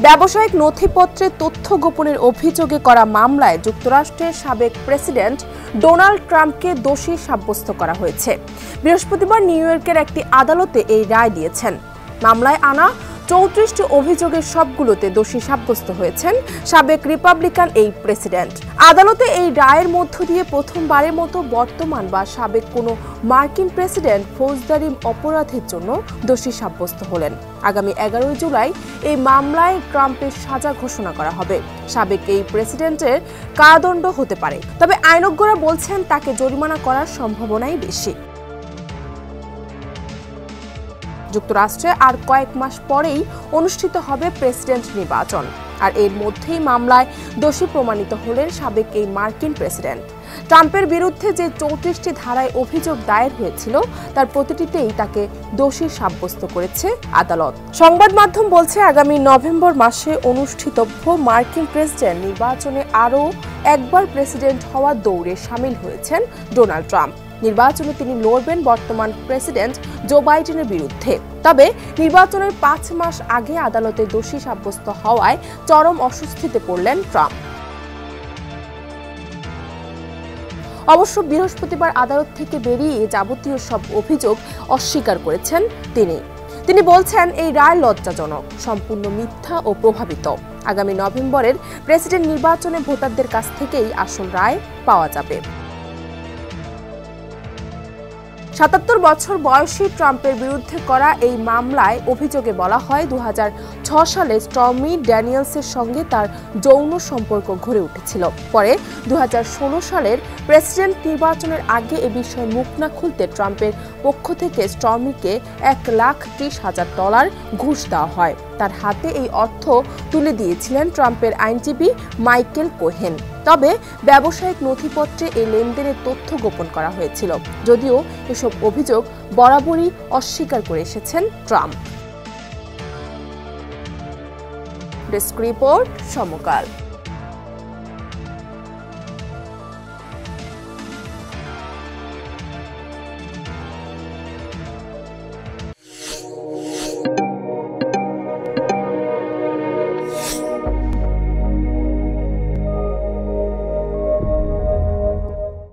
ব্যবসায়িক নথিপত্রে তথ্য গোপনের অভিযোগে করা মামলায় যুক্তরাষ্ট্রের সাবেক প্রেসিডেন্ট ডোনাল্ড ট্রাম্পকে দোষী সাব্যস্ত করা হয়েছে। বৃহস্পতিবার নিউ ইয়র্কের একটি আদালতে এই রায় দিয়েছেন। মামলায় আনা 34টি অভিযোগের সবগুলোতে দোষী সাব্যস্ত হয়েছেন সাবেক রিপাবলিকান এই প্রেসিডেন্ট। আদালতে এই রায়ের মধ্য দিয়ে প্রথমবারের মতো বর্তমান বা সাবেক কোনো মার্কিন প্রেসিডেন্ট ফৌজদারি অপরাধের জন্য দোষী সাব্যস্ত হলেন। আগামী 11 জুলাই এই মামলায় ট্রাম্পের সাজা ঘোষণা করা হবে। সাবেক এই প্রেসিডেন্টের কারাদণ্ড হতে পারে, তবে আইনজ্ঞরা বলছেন তাকে জরিমানা করার সম্ভাবনাই বেশি। যুক্তরাষ্ট্রে আর কয়েক মাস পরেই অনুষ্ঠিত হবে প্রেসিডেন্ট নির্বাচন, আর এর মধ্যেই মামলায় দোষী প্রমাণিত হলেন সাবেক এই মার্কিন প্রেসিডেন্ট। ট্রাম্পের বিরুদ্ধে যে 34টি ধারায় অভিযোগ দায়ের হয়েছিল তার প্রতিটিতেই তাকে দোষী সাব্যস্ত করেছে আদালত। সংবাদ মাধ্যম বলছে, আগামী নভেম্বর মাসে অনুষ্ঠিতব্য মার্কিন প্রেসিডেন্ট নির্বাচনে আরও একবার প্রেসিডেন্ট হওয়ার দৌড়ে সামিল হয়েছেন ডোনাল্ড ট্রাম্প। নির্বাচনে তিনি লড়বেন বর্তমান প্রেসিডেন্ট জো বাইডেনের বিরুদ্ধে। তবে নির্বাচনের 5 মাস আগে আদালতে দোষী সাব্যস্ত হওয়ায় চরম অস্বস্তিতে পড়লেন ট্রাম্প। অবশ্য বৃহস্পতিবার আদালত থেকে বেরিয়ে যাবতীয় সব অভিযোগ অস্বীকার করেছেন তিনি বলছেন, এই রায় লজ্জাজনক, সম্পূর্ণ মিথ্যা ও প্রভাবিত। আগামী নভেম্বরের প্রেসিডেন্ট নির্বাচনে ভোটারদের কাছ থেকেই আসল রায় পাওয়া যাবে। 77 বছর বয়সী ট্রাম্পের বিরুদ্ধে করা এই মামলায় অভিযোগে বলা হয় 2006 সালে স্টর্মি ড্যানিয়েলসের সঙ্গে তার যৌন সম্পর্ক গড়ে উঠেছিল। পরে 2016 সালের প্রেসিডেন্ট নির্বাচনের আগে এ বিষয়ে মুখ না খুলতে ট্রাম্পের পক্ষ থেকে স্টর্মিকে $1,30,000 ঘুষ দেওয়া হয়। তার হাতে এই অর্থ তুলে দিয়েছিলেন ট্রাম্পের আইনজীবী মাইকেল কোহেন। তবে ব্যবসায়িক নথিপত্রে এই লেনদেনের তথ্য গোপন করা হয়েছিল, যদিও এসব অভিযোগ বরাবরই অস্বীকার করে এসেছেন ট্রাম্প। ডেস্ক রিপোর্ট, সমকাল।